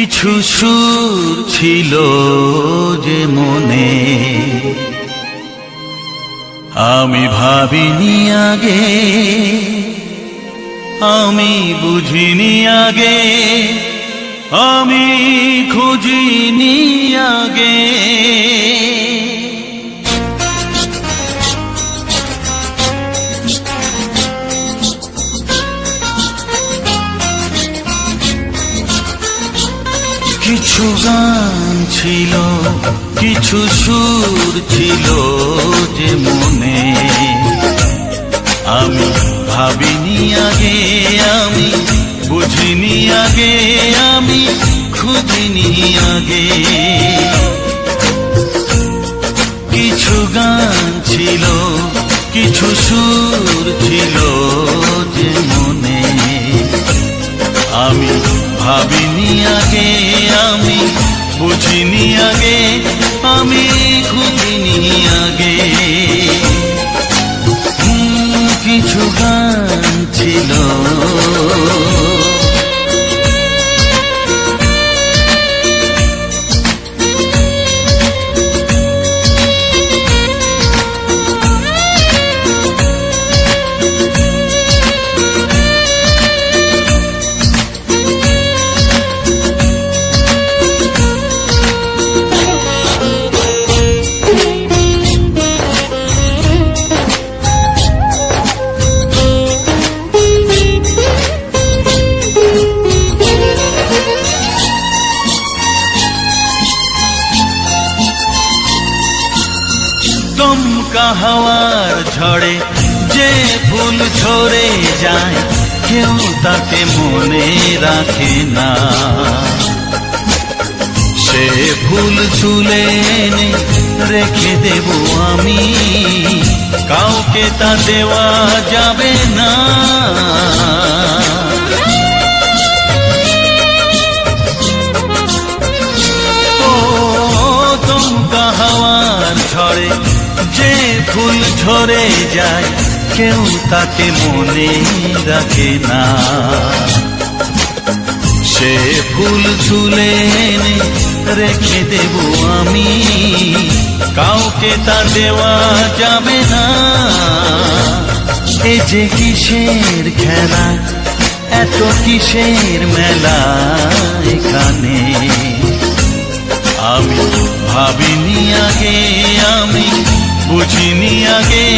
কিছু সুর ছিল যে মনে আমি ভাবিনি আগে, আমি বুঝিনি আগে, আমি খুঁজিনি আগে। কিছু গান ছিল, কিছু সুর ছিল যে মনে আমি ভাবিনি আগে, আমি বুঝিনি আগে, আমি খুঁজিনি আগে। কিছু গান ছিল, কিছু সুর ছিল যে মনে আমি ভাবিনি আগে, আমি বুঝিনি আগে, আমি খুঁজিনি আগে। কিছু গান ছিল দমকা হাওয়ার ঝড়ে যে ফুল ঝরে যায়, কেউ তাকে মনে রাখে না। সে ফুল তুলে এনে রেখে দেব আমি, কাউকে তা দেওয়া যাবে না। ও দমকা হাওয়ার ঝড়ে যে ফুল ঝরে যায়, কেউ তাকে মনে রাখে না। সে ফুল তুলে এনে রেখে দেব আমি, কাউকে তা দেওয়া যাবে না। এ যে কিসের খেলা, এত কিসের মেলা এখানে আমি ভাবিনি আগে, আমি বুঝিনি আগে,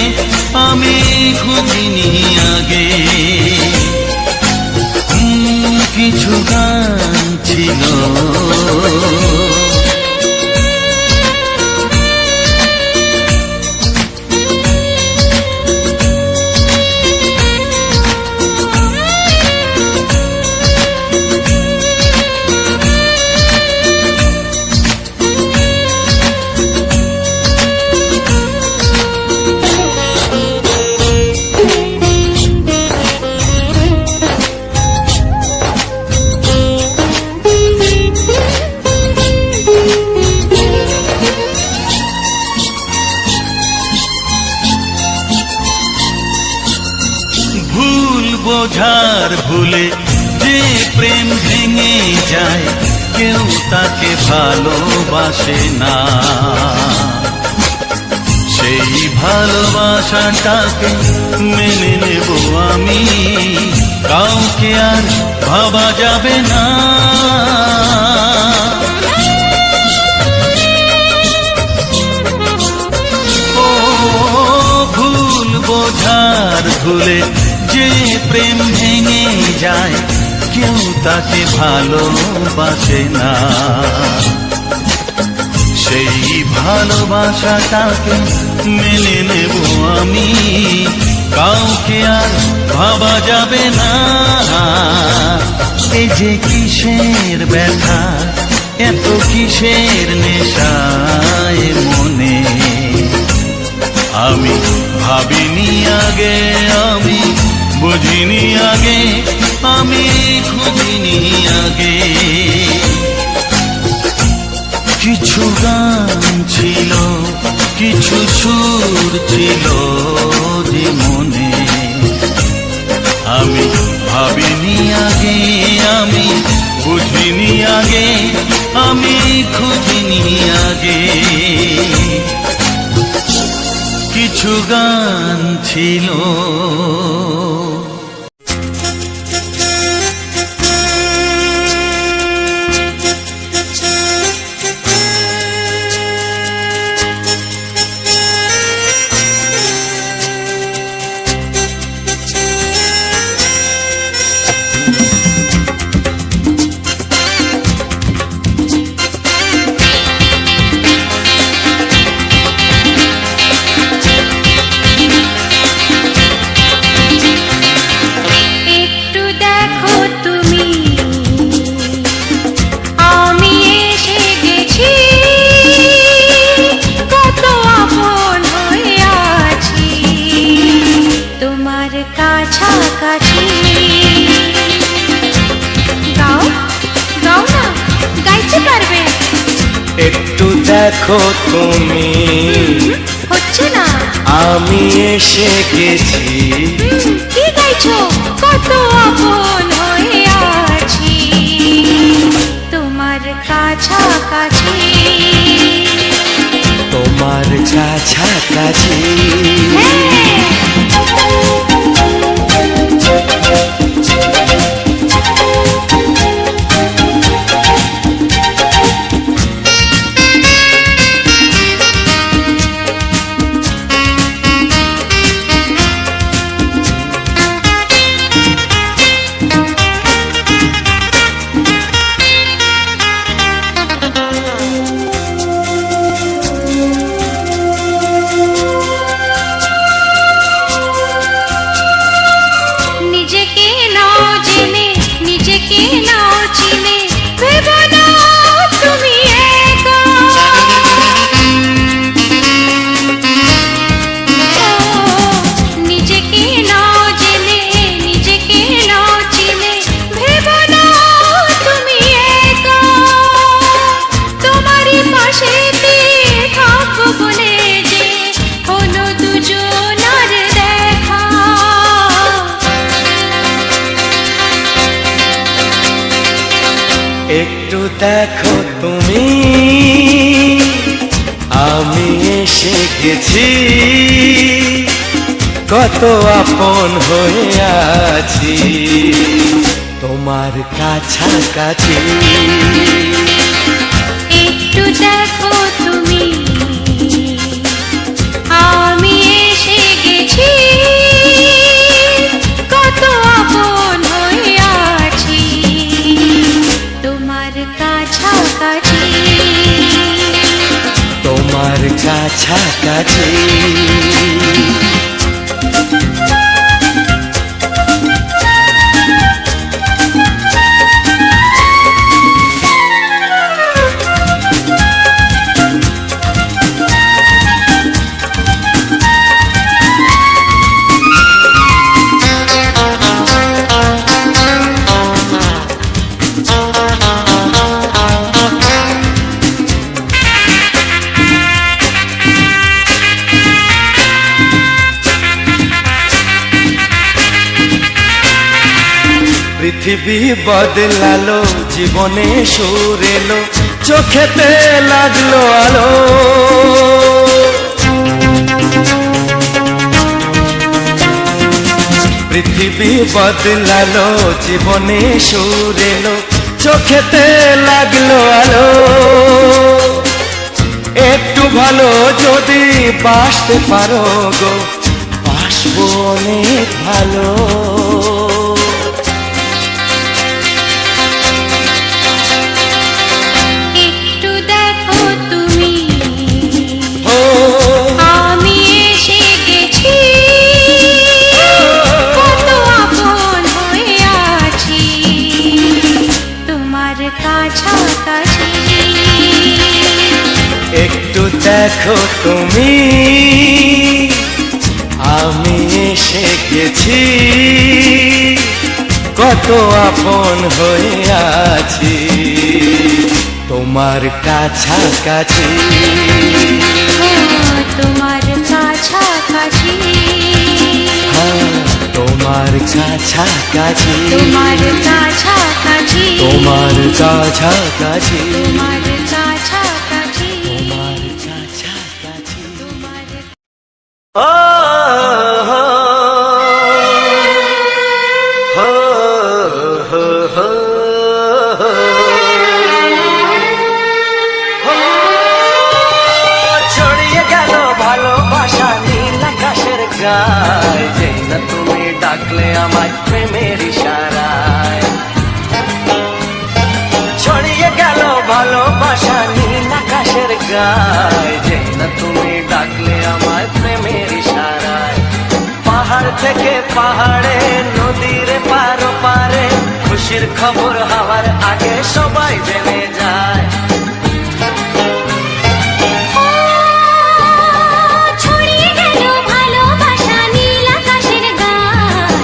আমি খুঁজিনি আগে। কিছু গান ছিল বোঝার ভুলে যে প্রেম ভেঙে যায়, কেউ তাকে ভালোবাসে না। সেই ভালোবাসাটাকে মেনে নেব আমি, কাউকে আর ভাবা যাবে না। ও ভুল বোঝার ভুলে যে প্রেম ভেঙে যায়, কেউ তাকে ভালোবাসে না। সেই ভালোবাসাটাকে মেনে নেব আমি, কাউকে আর ভাবা যাবে না। এই যে কিসের ব্যথা, এত কিসের নেশায় মনে আমি ভাবিনি আগে, আমি বুঝিনি আগে, আমি খুঁজিনি আগে। কিছু গান ছিল, কিছু সুর ছিল যে মনে আমি ভাবিনি আগে, আমি বুঝিনি আগে, আমি খুঁজিনি আগে। কিছু গান ছিল কাছাকাছি। গাও গাও না, গাইতে পারবে? একটু দেখো তুমি, হচ্ছে না, আমি এসে গেছি। কি গাইছো? কত আপন হয়ে আছি তোমার কাছাকাছি, তোমার কাছাকাছি। একটু দেখো তুমি, আমি এসে গেছি। কত আপন হয়ে আছি তোমার কাছাকাছি। একটু দেখো তুমি, আমি এসে গেছি। কত আপন হয়ে আছি তোমার কাছাকাছি, তোমার কাছাকাছি। পৃথিবী বদলালো, জীবনে সুর এলো, চোখেতে লাগলো আলো। পৃথিবী বদলালো, জীবনে সুর এলো, চোখেতে লাগলো আলো। একটু ভালো যদি বাসতে পারো গো, বাসবো অনেক ভালো। একটু দেখো তুমি, আমি এসে গেছি। কত আপন হয়ে আছি তোমার কাছাকাছি, তোমার কাছাকাছি, তোমার কাছাকাছি, তোমার কাছাকাছি। কাছাকাছি তোমার কাছাকাছি তোমার কাছাকাছি তোমার কাছাকাছি তোমার ও হো হো হো হো ছড়িয়ে গেল ভালোবাসা নীল আকাশের গায়, যে না তুমি ডাকলে আমায় প্রেমের ইশারায়। ছড়িয়ে গেল ভালোবাসা নীল আকাশের গায়, যে না তুমি ডাকলে আমায় প্রেমের ইশারায়। পাহাড় থেকে পাহাড়ে নদীর পারো পারে খুশির খবর হওয়ার আগে সবাই জেনে যায়। ছড়িয়ে গেল ভালোবাসা নীল আকাশের গায়,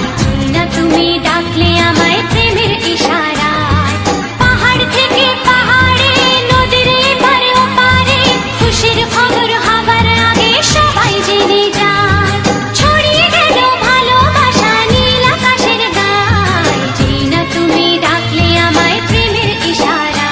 না তুমি ডাকলে আমায় প্রেমের ইশারায়। পাহাড় থেকে পাহাড়ে নদীর এপারে ওপারে খুশির খবর হবার আগে সবাই জেনে যায়। ছড়িয়ে গেল ভালোবাসা নীল আকাশের গায়, না তুমি ডাকলে আমায় প্রেমের ইশারায়।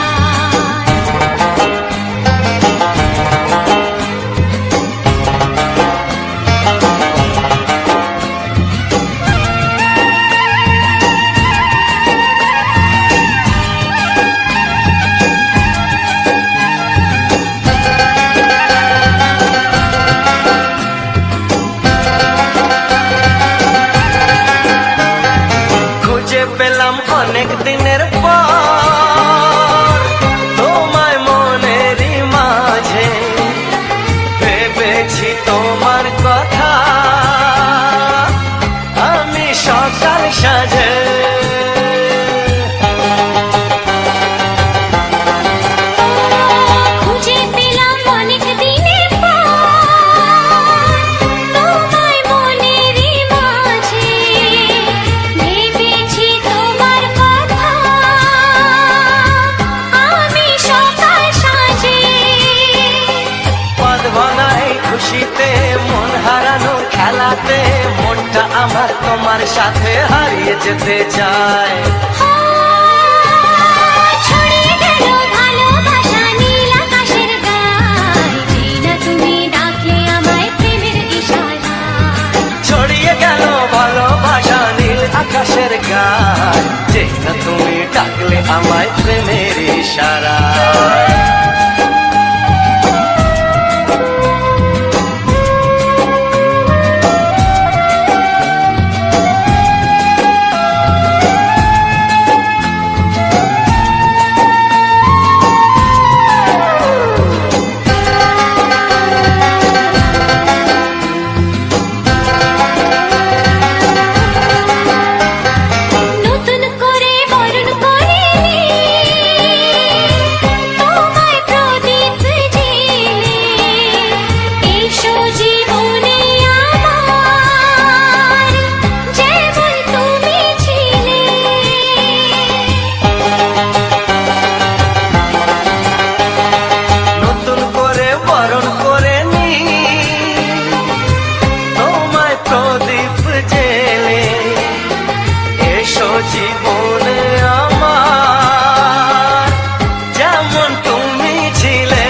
খুঁজে পেলাম অনেক দিনের পর তোমায় মনেরই মাঝে, ভেবেছি তোমার কথা আমি সকাল সাজে। খুঁজে পেলাম অনেক দিনের পর তোমায় মনেরই মাঝে, ভেবেছি তোমার কথা আমি সকাল সাজে। পদ ভাঙাই খুশিতে মন হারানোর খেলাতে মনটা আমার তোমার সাথে হারিয়ে যেতে চায়। ছড়িয়ে গেল ভালোবাসা নীল আকাশের গায়, না তুমি ডাকলে আমায় প্রেমের ইশারায়। ছড়িয়ে গেল ভালোবাসা নীল আকাশের গায়, যে না তুমি ডাকলে আমায় প্রেমের ইশারায়। নতুন করে বরণ করিনি তোমায় প্রদীপ জেলে, এসো জীবনে আমার যেমন তুমি ছিলে। নতুন করে বরণ করে নি তোমায় প্রদীপ জেলে, এসো জীবনে আমার যেমন তুমি ছিলে।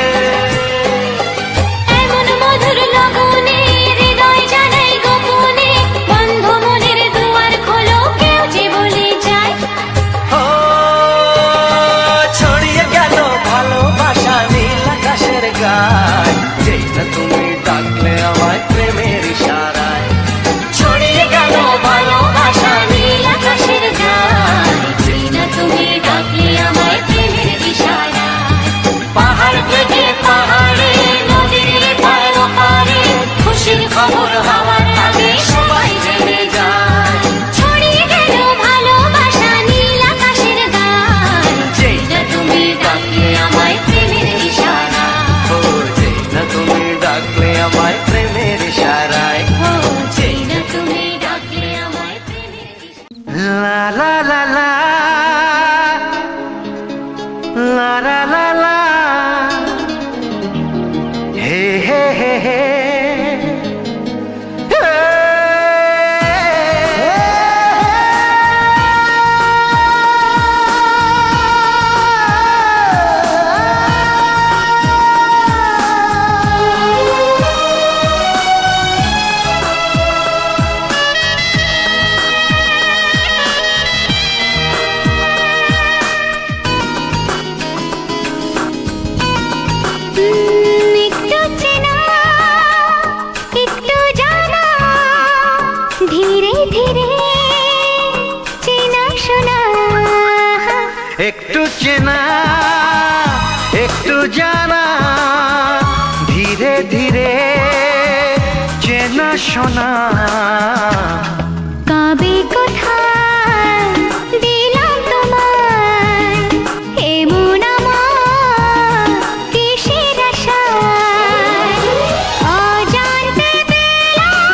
এমন মধুর লগনে হৃদয় জানাই গোপনে, বন্ধ মনের দুয়ার খোলো কেউ যে বলে যায়। ও ছড়িয়ে গেল ভালোবাসা নীল আকাশের গায়, যে না তুমি ডাকলে আমায় প্রেমের ইশারায়। ছড়িয়ে গেল ভালোবাসা নীল আকাশের গায়, না তুমি ডাকলে আমায় প্রেমের ইশারায়। একটু চেনা একটু জানা, ধীরে ধীরে চেনা শোনা। কবে কোথায় দিলাম তোমায় এমন আমার কিসের আশায়, অজান্তে পেলাম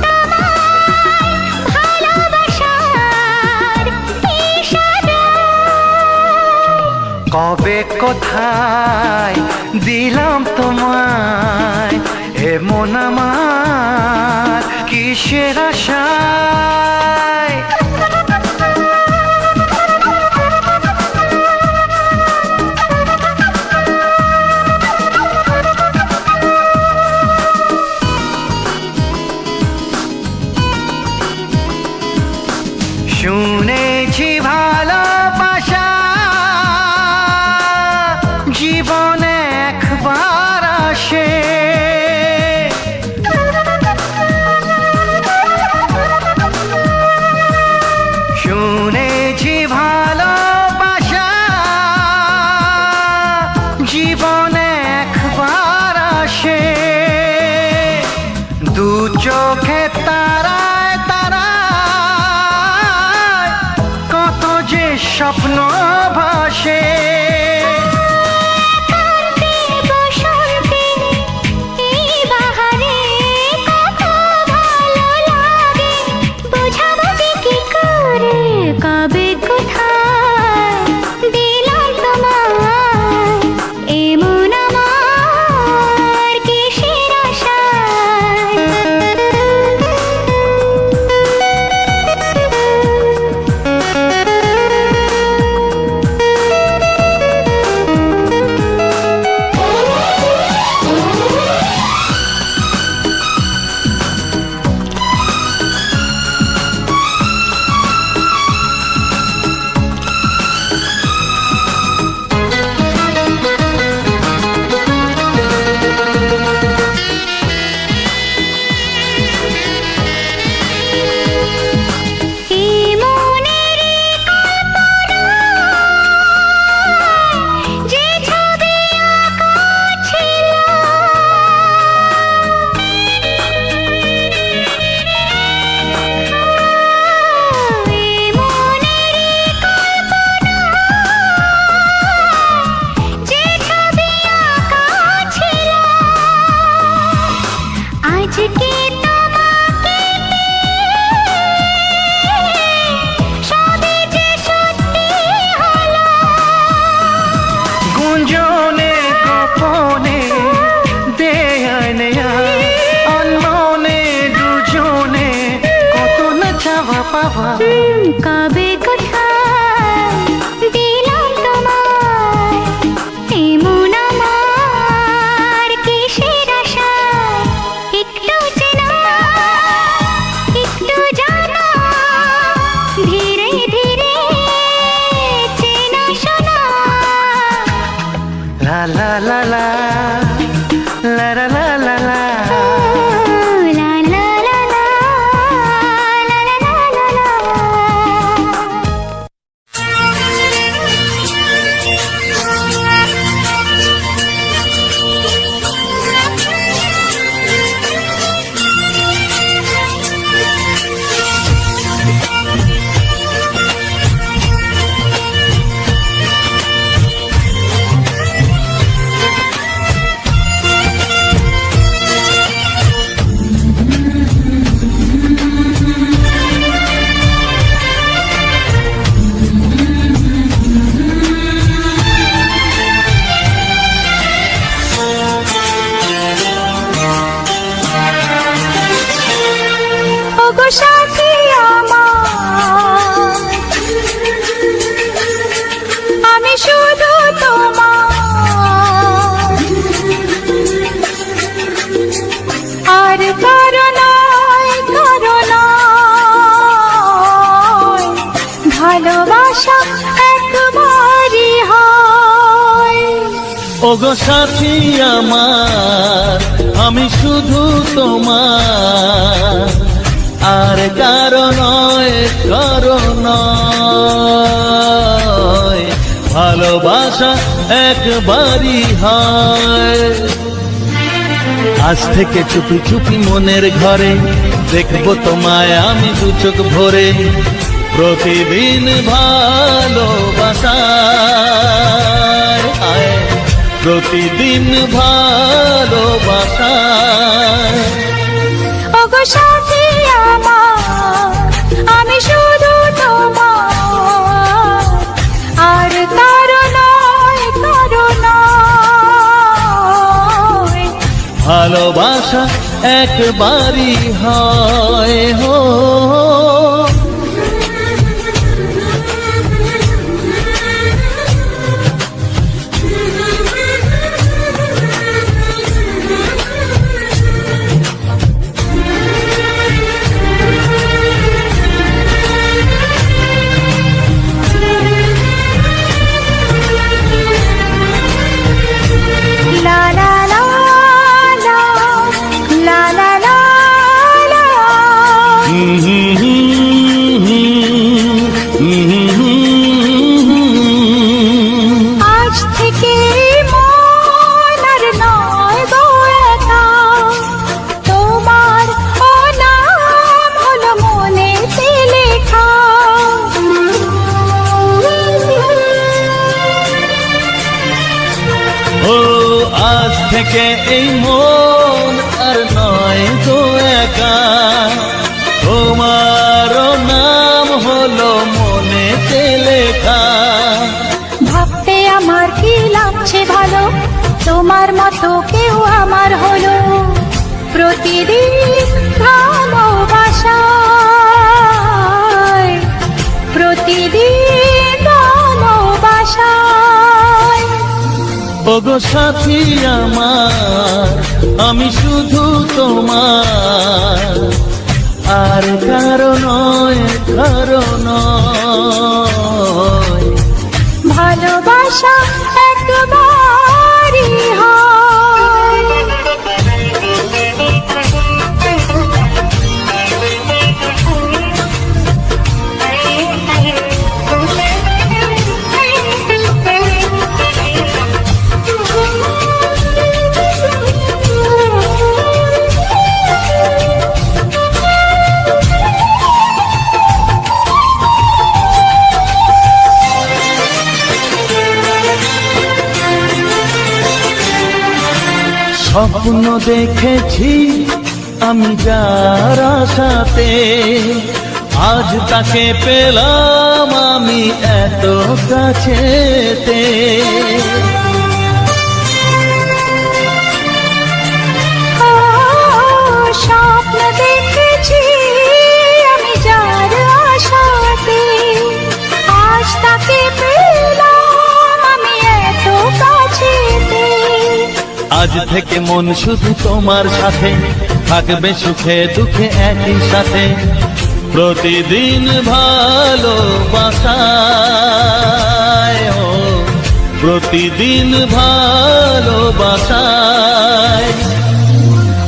তোমায় ভালোবাসার ইশারায়। কবে কোথায় দিলাম তোমায় এমন আমার কিসের আশায়। শুনেছি ভালোবাসা জীবনে একবার আসে, শুনেছি ভালোবাসা জীবনে একবার আসে। দু চোখে তারায় তারায় কত যে স্বপ্ন ভাসে। কান্তি বসন্তে এই বাহারে কত ভালো লাগে, বোঝাবো যে কি করে। কবে কোথায় দিলাম তোমায় এমন আমার কিসের আশায়। আজকে তোমাকে সবে যে সত্যি হলো, গুঞ্জনে গোপনে দেয়ানে অন্যনে দুজনে কত না চাওয়া পাওয়া। কবে কোথায় দিলাম তোমায় এমন আমার কিসের আশায়। একটু চেনা একটু জানা, ধীরে ধীরে চেনা শোনা। লা লা লা লা লা লা লা লা লা। লা লা লা লা, লা লা লা লা লা। ওগো সাথী আমার, আমি শুধু তোমার, আর কারো নয় ভালোবাসা একবারই হয়। ওগো সাথী আমার, আমি শুধু তোমার, আর কারো নয় ভালোবাসা একবারই হয়। আজ থেকে চুপি চুপি মনের ঘরে দেখবো তোমায় আমি দু চোখ ভরে, প্রতিদিন ভালোবাসায় আয়, প্রতিদিন ভালোবাসায়। ওগো সাথী আমার, আমি শুধু তোমার, আর কারো নয়, কারো নয়। ভালোবাসা একবারই হয় হো। লা লা লা লা, লা লা লা লা। আজ থেকে মন আর নয় গো একা, তোমার ও নাম হলো মনেতে লেখা। ও আজ থেকে এই মন আর নয় গো একা, তোমার নাম হলো মনেতে লেখা। ভাবতে আমার কি লাগছে ভালো, তোমার মতো কেউ আমার হলো। প্রতিদিন ভালোবাসায়, প্রতিদিন ভালোবাসায়। ওগো সাথী আমার, আমি শুধু তোমার, আর কারো নয়, কারো নয়। ভালোবাসা একবারই হয়। স্বপ্ন দেখেছি আমি যার আশাতে, আজ তাকে পেলাম আমি এত কাছেতে। স্বপ্ন দেখেছি আমি যার আশাতে, আজ তাকে পেলাম আমি এত কাছেতে। আজ থেকে মন শুধু তোমার সাথে, থাকবে সুখে দুঃখে একই সাথে, প্রতিদিন ভালোবাসায় ও, প্রতিদিন ভালোবাসায়।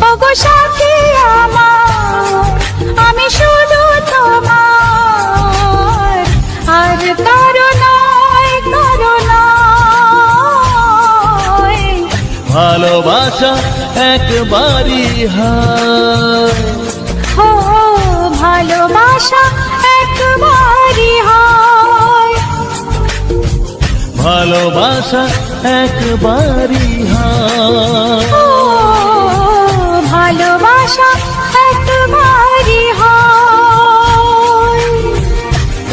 ওগো সাথী আমার, আমি শুধু তোমার, আর কারো নয়, কারো নয়। ভালোবাসা একবারই হয়। ও ভালোবাসা একবারই হয়। ভালোবাসা একবারই হয়। ও ভালোবাসা একবারই হয়।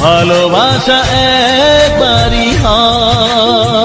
ভালোবাসা একবারই হয়।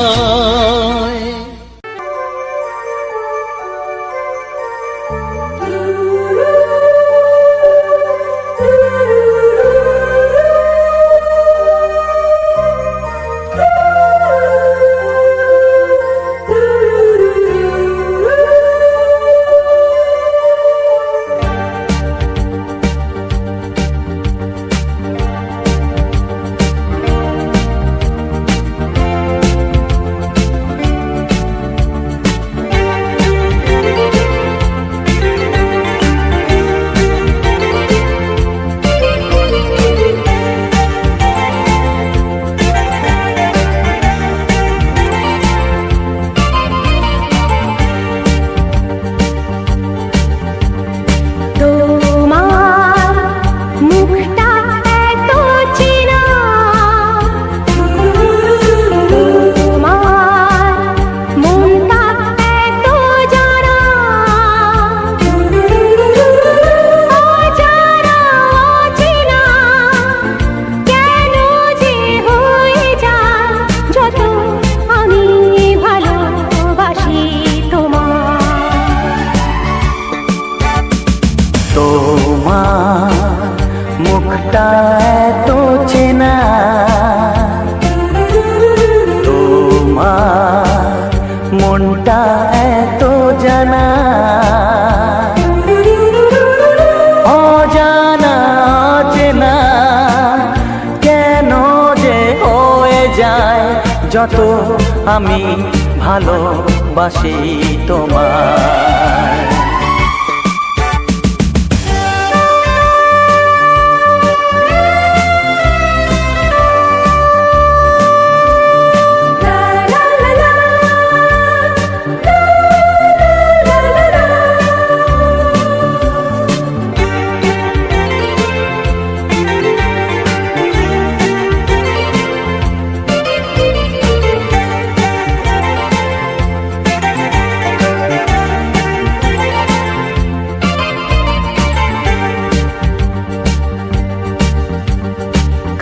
মনটা এত জানা, অজানা অচেনা কেন যে হয়ে যায় যত আমি ভালোবাসি তোমায়।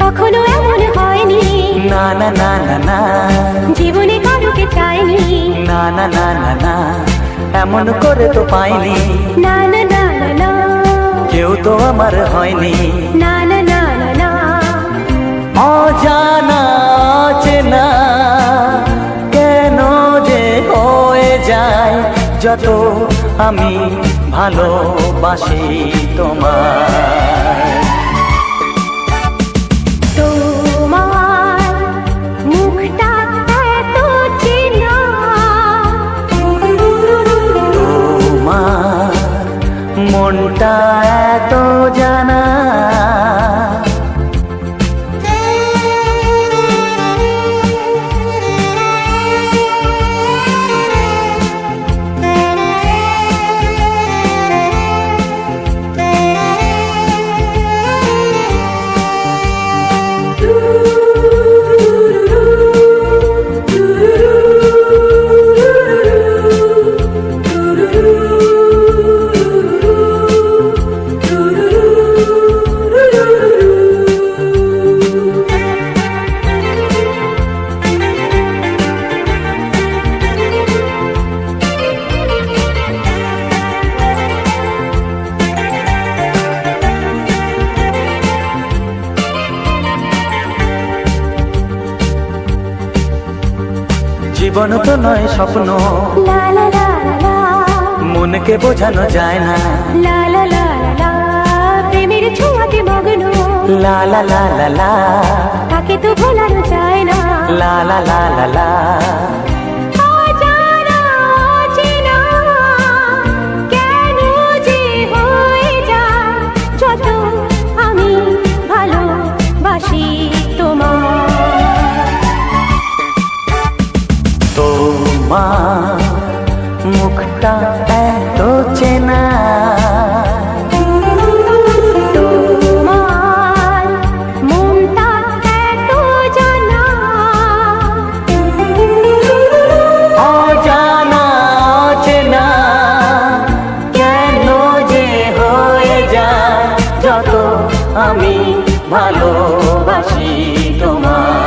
কখনো এমন হয়নি, না না না না না, জীবনে কারোকে চাইনি, না না না না না, এমন করে তো পাইনি, না না না না না, কেউ তো আমার হয়নি, না না না না না, অজানা অচেনা কেন যে হয়ে যায় যত আমি ভালোবাসি তোমায়। তোমার মুখটা এত চেনা, তোমার মনটা এত জানা, জীবন তো নয় স্বপ্ন, লা লা লা লা, মনকে বোঝানো যায় না, লা লা লা লা, প্রেমের ছোঁয়াতে মগ্ন, লা লা লা লা লা, তাকে তো ভোলানো যায় না, লা লা লা লা লা, অজানা অচেনা কেন যে হয়ে যায় যত আমি ভালোবাসি তোমায়। তোমার মুখটা এত চেনা, তোমার মনটা এত জানা, অজানা অচেনা কেন যে হয়ে যায় যত আমি ভালোবাসি তোমায়।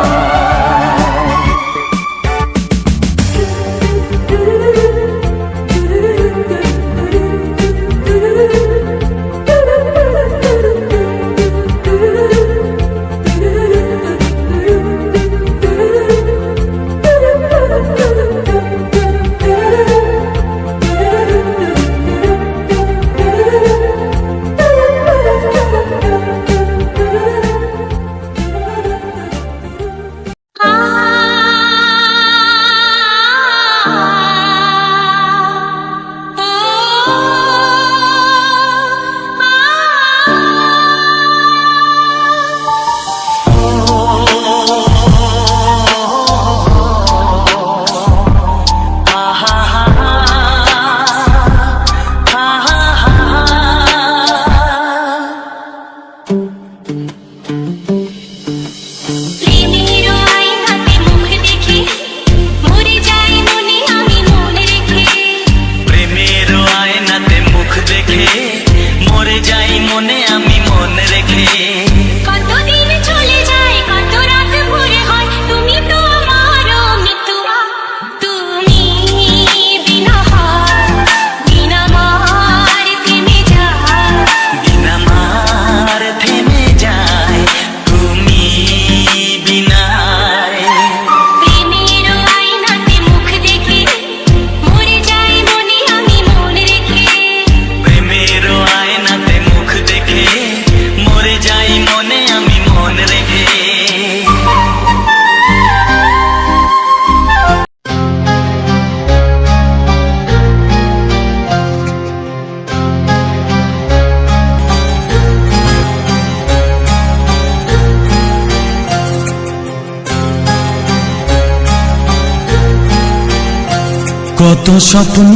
কত স্বপ্ন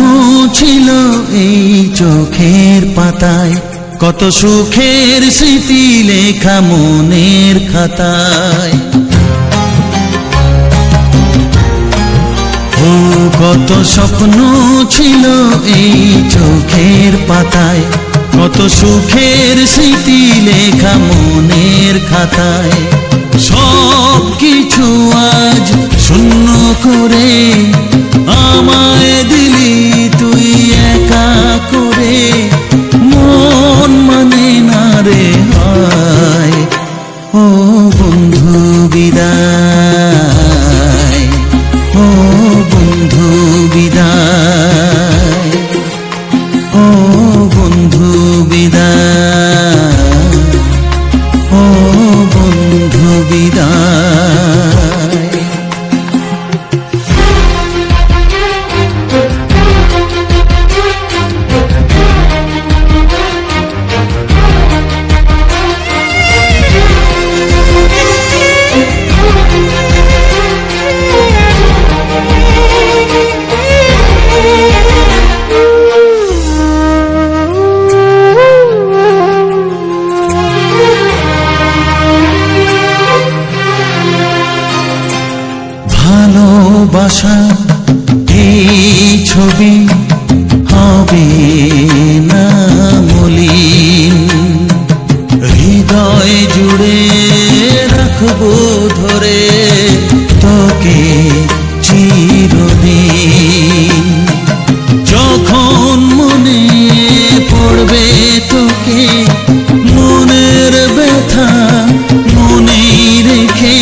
ছিল এই চোখের পাতায়, কত সুখের স্মৃতি লেখা মনের খাতায়। ও কত স্বপ্ন ছিল এই চোখের পাতায়, কত সুখের স্মৃতি লেখা মনের খাতায়। সব কিছু আজ শূন্য করে আমায় দিলি তুই একা করে, মন মানে না রে হায়। ও বন্ধু বিদায়, ও বন্ধু বিদায়, ও বন্ধু বিদায়, ও বন্ধু বিদায়। ভালোবাসা এই ছবি হবে না মলিন, হৃদয় জুড়ে রাখবো ধরে তোকে চিরদিন। যখন মনে পড়বে তোকে মনের ব্যথা মনে রেখে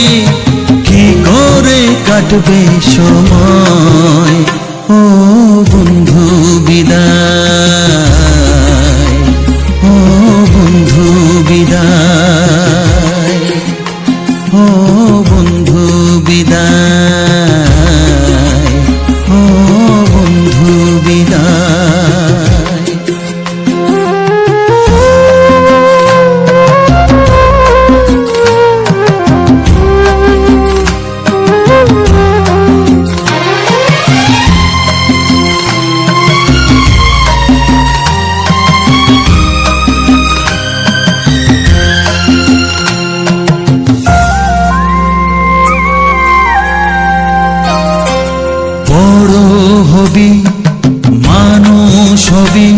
কি করে কাটবে সময়। ও বন্ধু বিদায়, ও বন্ধু বিদায়, ও বন্ধু বিদায়, ও বন্ধু বিদায়। বড় হবি মানুষ হবি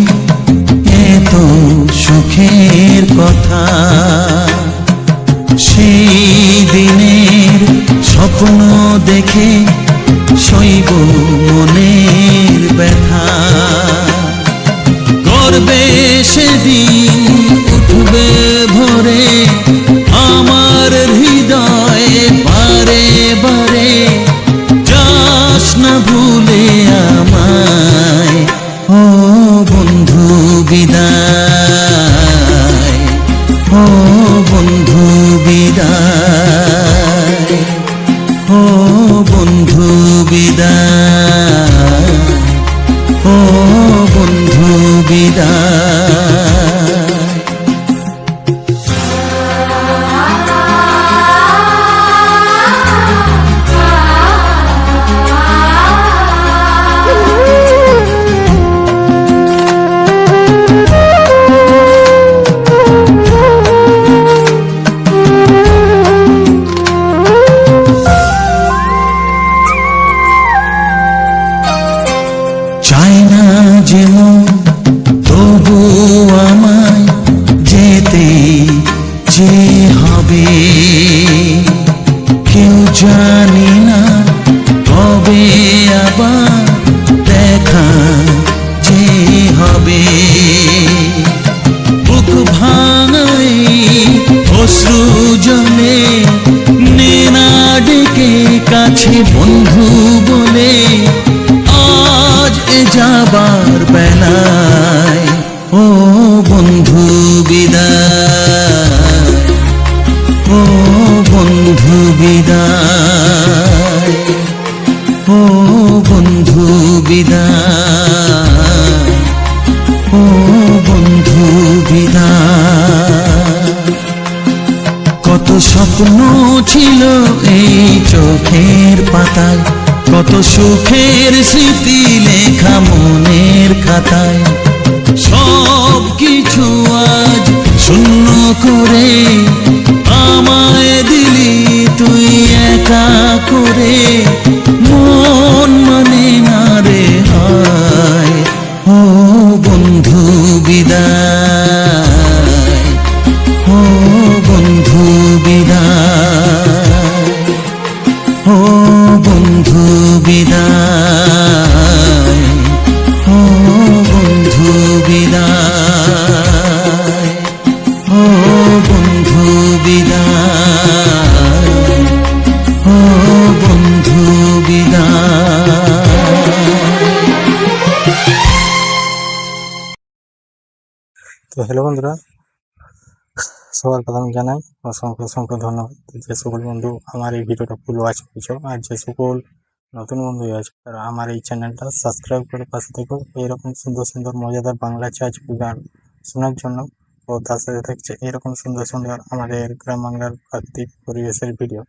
এত সুখের কথা, সেই দিনের স্বপ্ন দেখে সইব মনের ব্যথা। গর্বে সেদিন উঠবে ভরে আমার হৃদয়ে বারে বারে, যাস না ভুলে আমায়। ও বন্ধু বিদায়, ও বন্ধু বিদায়, ও বন্ধু বিদায়, ও বন্ধু বিদায়। চাই না যেমন তবু আমায় যেতে যে হবে, কেউ জানি না কবে আবার দেখা যে হবে। বুক ভাঙাই অশ্রু জলে নে না ডেকে কাছে বন্ধু বলে, আজ এ যাবার বেলায়। ও বন্ধু বিদায়, ও বন্ধু বিদায়, ও বন্ধু বিদায়, ও বন্ধু বিদায়। কত স্বপ্ন ছিল এই চোখের পাতায়, কত সুখের স্মৃতি পাতায় সব কিছু আজ শূন্য করে আমায় দিলি তুই একা করে মন মানে না রে হায় ও বন্ধু বিদায় ও বন্ধু বিদায় ও বন্ধু বিদায় ও বন্ধু বিদায় ও বন্ধু বিদায় ও বন্ধু বিদায়। তো হ্যালো বন্ধুরা, সবার প্রথম জানাই অসংখ্য অসংখ্য ধন্যবাদ যে সকল বন্ধু আমার এই ভিডিওটা ফুল ওয়াচ করছো, আর যে সকল নতুন বন্ধু আছে তারা আমার এই চ্যানেলটা সাবস্ক্রাইব করে পাশে থেকো এরকম সুন্দর সুন্দর মজাদার বাংলা চার্জ গান শোনার জন্য। ও তার সাথে থাকছে এরকম সুন্দর সুন্দর আমাদের গ্রাম বাংলার প্রাকৃতিক পরিবেশের ভিডিও।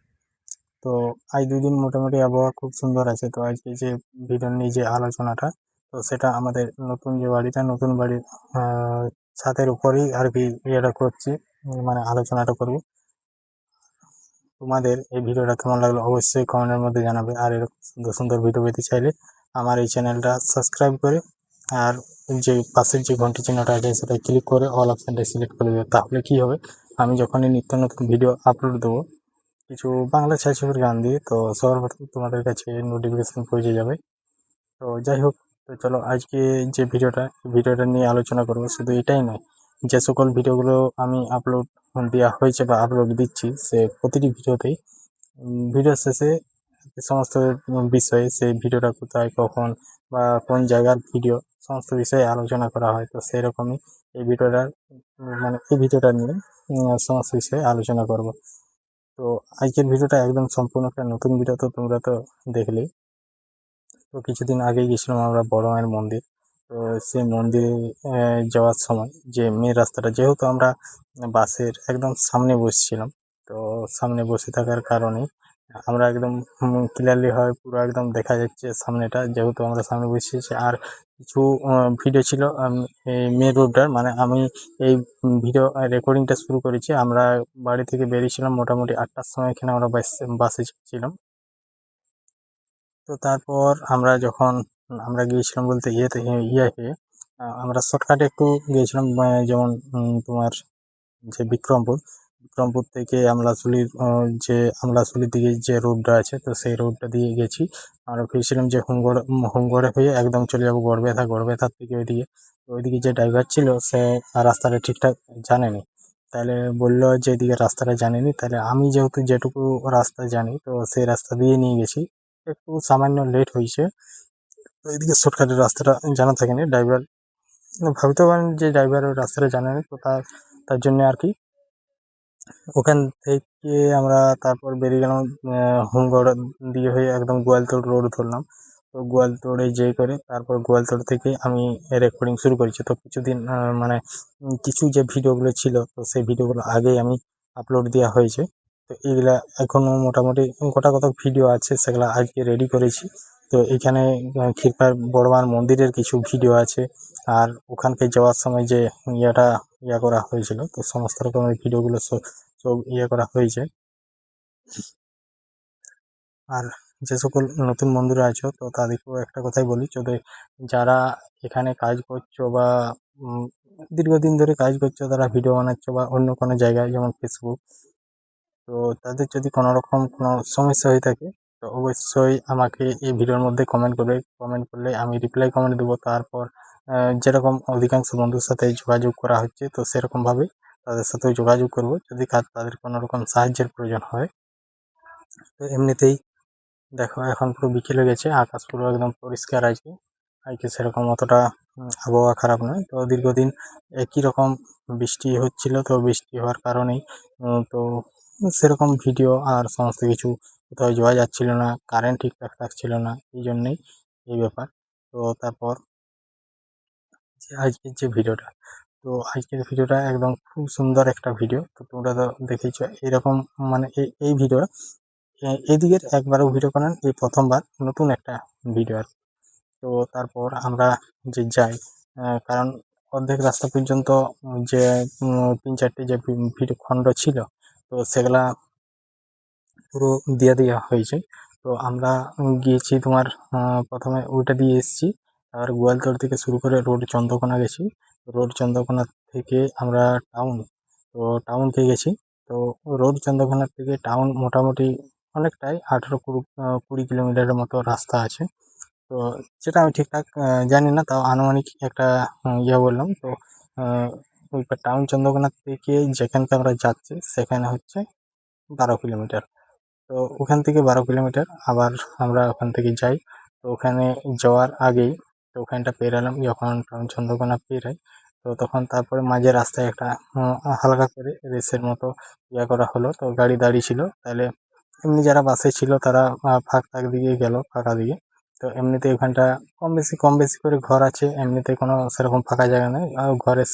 তো আজ দুদিন মোটামুটি আবহাওয়া খুব সুন্দর আছে। তো আজকে যে ভিডিও নিয়ে যে আলোচনাটা, তো সেটা আমাদের নতুন যে বাড়িটা, নতুন বাড়ির ছাদের উপরেই আর কি ইয়েটা করছি, মানে আলোচনাটা করব। তোমাদের এই ভিডিওটা কেমন লাগলো অবশ্যই কমেন্টের মধ্যে জানাবে। আর এরকম সুন্দর সুন্দর ভিডিও পেতে চাইলে আমার এই চ্যানেলটা সাবস্ক্রাইব করে আর যে পাশের যে ঘন্টি চিহ্নটা আছে সেটা ক্লিক করে অল অপশানটা সিলেক্ট করে দেবে। তাহলে কি হবে, আমি যখনই নিত্য নতুন ভিডিও আপলোড দেবো কিছু বাংলা ছায়াছবির গান দিয়ে, তো সবার প্রথম তোমাদের কাছে নোটিফিকেশন পৌঁছে যাবে। তো যাই হোক, তো চলো আজকে যে ভিডিওটা নিয়ে আলোচনা করবো। শুধু এটাই নয়, যে সকল ভিডিওগুলো আমি আপলোড দেওয়া হয়েছে বা আপলোড দিচ্ছি, সে প্রতিটি ভিডিওতেই ভিডিও শেষে সমস্ত বিষয়ে সেই ভিডিওটা কোথায় কখন বা কোন জায়গার ভিডিও সমস্ত বিষয়ে আলোচনা করা হয়। তো সেরকমই এই ভিডিওটার মানে এই ভিডিওটা নিয়ে সমস্ত বিষয়ে আলোচনা করব। তো আজকের ভিডিওটা একদম সম্পূর্ণ একটা নতুন ভিডিও, তো তোমরা তো দেখলেই। তো কিছুদিন আগেই গেছিলাম আমরা বড় মায়ের মন্দির। তো সেই মন্দিরে যাওয়ার সময় যে মেন রাস্তাটা, যেহেতু আমরা বাসের একদম সামনে বসছিলাম, তো সামনে বসে থাকার কারণে আমরা একদম ক্লিয়ারলি হয় পুরো একদম দেখা যাচ্ছে সামনেটা, যেহেতু আমরা সামনে বসেছি। আর কিছু ভিডিও ছিল এই মেন রোডটার, মানে আমি এই ভিডিও রেকর্ডিংটা শুরু করেছি আমরা বাড়ি থেকে বেরিয়েছিলাম মোটামুটি 8টার সময়। এখানে আমরা বাসে ছিলাম। তো তারপর আমরা যখন আমরা গিয়েছিলাম বলতে ইয়াকে আমরা শর্টকাটে একটু গিয়েছিলাম, যেমন তোমার যে বিক্রমপুর থেকে আমলাশুলির যে আমলাশুলির দিকে যে রোডটা আছে, তো সেই রোডটা দিয়ে গেছি। আমরা ভেবেছিলাম যে হোমগড়ে হয়ে একদম চলে যাবো গড়বেতার থেকে ওইদিকে। তো ওইদিকে যে ড্রাইভার ছিল সে রাস্তাটা ঠিকঠাক জানেনি, তাহলে বললো যে এদিকে রাস্তাটা জানেনি, তাহলে আমি যেহেতু যেটুকু রাস্তা জানি তো সেই রাস্তা দিয়ে নিয়ে গেছি। একটু সামান্য লেট হয়েছে, তো এদিকে শর্টকাটের রাস্তাটা জানা থাকেনি। ড্রাইভার ভাবতে পারেন যে ড্রাইভার ওই রাস্তাটা জানেনি, তো তার জন্য আর কি ওখান থেকে আমরা তারপর বেরিয়ে গেলাম হোমগড় দিয়ে হয়ে একদম গোয়ালতোড় রোড ধরলাম। তো গোয়ালতোড়ে যেয়ে করে তারপর গোয়ালতোড় থেকে আমি রেকর্ডিং শুরু করেছি। তো কিছুদিন মানে কিছু যে ভিডিওগুলো ছিল, তো সেই ভিডিওগুলো আগেই আমি আপলোড দেওয়া হয়েছে। তো এগুলা এখনও মোটামুটি কত ভিডিও আছে সেগুলো আজকে রেডি করেছি। তো এখানে ক্ষীরপাই বড়মার মন্দিরের কিছু ভিডিও আছে, আর ওখানকে যাওয়ার সময় যে ইয়া করা হয়েছিল, তো সমস্ত রকমের ভিডিওগুলো সব করা হয়েছে। আর যে সকল নতুন বন্ধুরা আছো, তো তাদেরকেও একটা কথাই বলি, যদি যারা এখানে কাজ করছো বা দীর্ঘদিন ধরে কাজ করছো, তারা ভিডিও বানাচ্ছো বা অন্য কোনো জায়গায় যেমন ফেসবুক, তো তাদের যদি কোনো রকম কোনো সমস্যা হয়ে থাকে, তো অবশ্যই আমাকে এই ভিডিওর মধ্যে কমেন্ট করবে। কমেন্ট করলে আমি রিপ্লাই কমেন্ট দেবো। তারপর যেরকম অধিকাংশ বন্ধুর সাথে যোগাযোগ করা হচ্ছে, তো সেরকমভাবে তাদের সাথেও যোগাযোগ করব যদি তাদের কোনো রকম সাহায্যের প্রয়োজন হয়। তো এমনিতেই দেখো এখন পুরো বিকেল হয়ে গেছে, আকাশ পুরো একদম পরিষ্কার আছে। আজকে সেরকম অতটা আবহাওয়া খারাপ নয়। তো দীর্ঘদিন একই রকম বৃষ্টি হচ্ছিল, তো বৃষ্টি হওয়ার কারণেই তো সেরকম ভিডিও আর সমস্ত কিছু কোথাও যাওয়া যাচ্ছিল না, কারেন্ট ঠিকঠাক থাকছিল না, এই জন্যেই এই ব্যাপার। তো তারপর আজকের যে ভিডিওটা, তো আজকের ভিডিওটা একদম খুব সুন্দর একটা ভিডিও। তো তোমরা তো দেখেছো এরকম, মানে এই ভিডিও এদিকের একবারও ভিডিও বানান এই প্রথমবার নতুন একটা ভিডিও আর কি। তো তারপর আমরা যে যাই, কারণ অর্ধেক রাস্তা পর্যন্ত যে 3-4টি যে ভিডিও খণ্ড ছিল, তো সেগুলা পুরো দিয়ে দেওয়া হয়েছে। তো আমরা গিয়েছি তোমার প্রথমে ওইটা দিয়ে এসেছি, আর গোয়ালতোড় থেকে শুরু করে রোড চন্দ্রকোনা গেছি। রোড চন্দ্রকোনা থেকে আমরা টাউন, তো টাউনকে গেছি। তো রোড চন্দ্রকোনা থেকে টাউন মোটামুটি অনেকটাই 18-20 কিলোমিটারের মতো রাস্তা আছে। তো সেটা আমি ঠিকঠাক জানি না, তাও আনুমানিক একটা বললাম। তো ওই টাউন চন্দ্রকোনা থেকে যেখানকে আমরা যাচ্ছি সেখানে হচ্ছে 12 কিলোমিটার। তো ওখান থেকে 12 কিলোমিটার আবার আমরা ওখান থেকে যাই। তো ওখানে যাওয়ার আগেই তো ওখানটা পেরালাম, যখন টাউন চন্দ্রকোনা পেরাই তো তখন তারপরে মাঝে রাস্তায় একটা হালকা করে রেসের মতো করা হলো। তো গাড়ি দাঁড়িয়ে ছিল, তাহলে এমনি যারা বাসে ছিল তারা ফাঁকা দিকে গেল, ফাঁকা দিকে। তো এমনিতে ওখানটা কম বেশি করে ঘর আছে, এমনিতে কোনো সেরকম ফাঁকা জায়গা নেই। আর ঘরের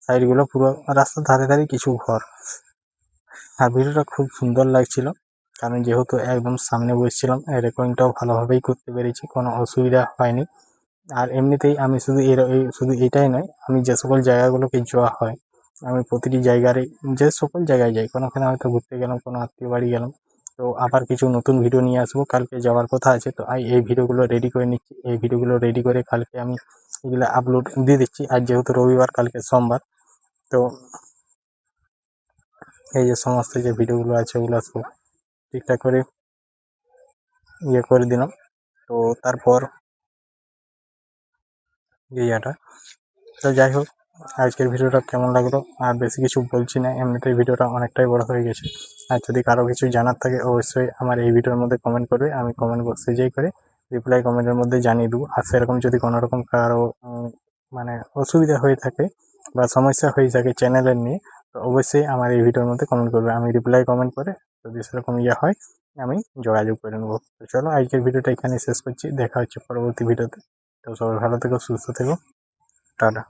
সাইডগুলো পুরো রাস্তার ধারে ধারে কিছু ঘর। আর ভিডিওটা খুব সুন্দর লাগছিল, কারণ যেহেতু একদম সামনে বসছিলাম, রেকর্ডিংটাও ভালোভাবেই করতে পেরেছি, কোনো অসুবিধা হয়নি। আর এমনিতেই আমি শুধু এটাই নয়, আমি যে সকল জায়গাগুলোকে যাওয়া হয়, আমি প্রতিটি জায়গারই যে সকল জায়গায় যাই, কোনোখানে হয়তো ঘুরতে গেলাম, কোনো আত্মীয় বাড়ি গেলাম, তো আবার কিছু নতুন ভিডিও নিয়ে আসবো। কালকে যাওয়ার কথা আছে, তো এই ভিডিওগুলো রেডি করে নিচ্ছি। এই ভিডিওগুলো রেডি করে কালকে আমি এগুলো আপলোড দিয়ে দিচ্ছি। আর যেহেতু রবিবার, কালকে সোমবার, তো এই যে সমস্ত যে ভিডিওগুলো আছে ওগুলো সব ঠিকঠাক করে করে দিলাম। তো তারপর ইয়েটা, তো যাই হোক, আজকের ভিডিওটা কেমন লাগলো আর বেশি কিছু বলছি না, এমনিতেই ভিডিওটা অনেকটাই বড় হয়ে গেছে। আর যদি কারো কিছু জানার থাকে অবশ্যই আমার এই ভিডিওর মধ্যে কমেন্ট করবে, আমি কমেন্ট বক্সে যেই করে রিপ্লাই কমেন্টের মধ্যে জানিয়ে দেবো। আর সেরকম যদি কোনো রকম কারো মানে অসুবিধা হয়ে থাকে বা সমস্যা হয়ে থাকে চ্যানেলের নিয়ে, তো অবশ্যই আমার এই ভিডিওর মধ্যে কমেন্ট করবে, আমি রিপ্লাই কমেন্ট করে যদি সেরকম হয় আমি যোগাযোগ করে নেবো। তো চলো, আজকের ভিডিওটা এখানে শেষ করছি, দেখা হচ্ছে পরবর্তী ভিডিওতে। তো সবাই ভালো থেকো, সুস্থ থেকো, টাটা।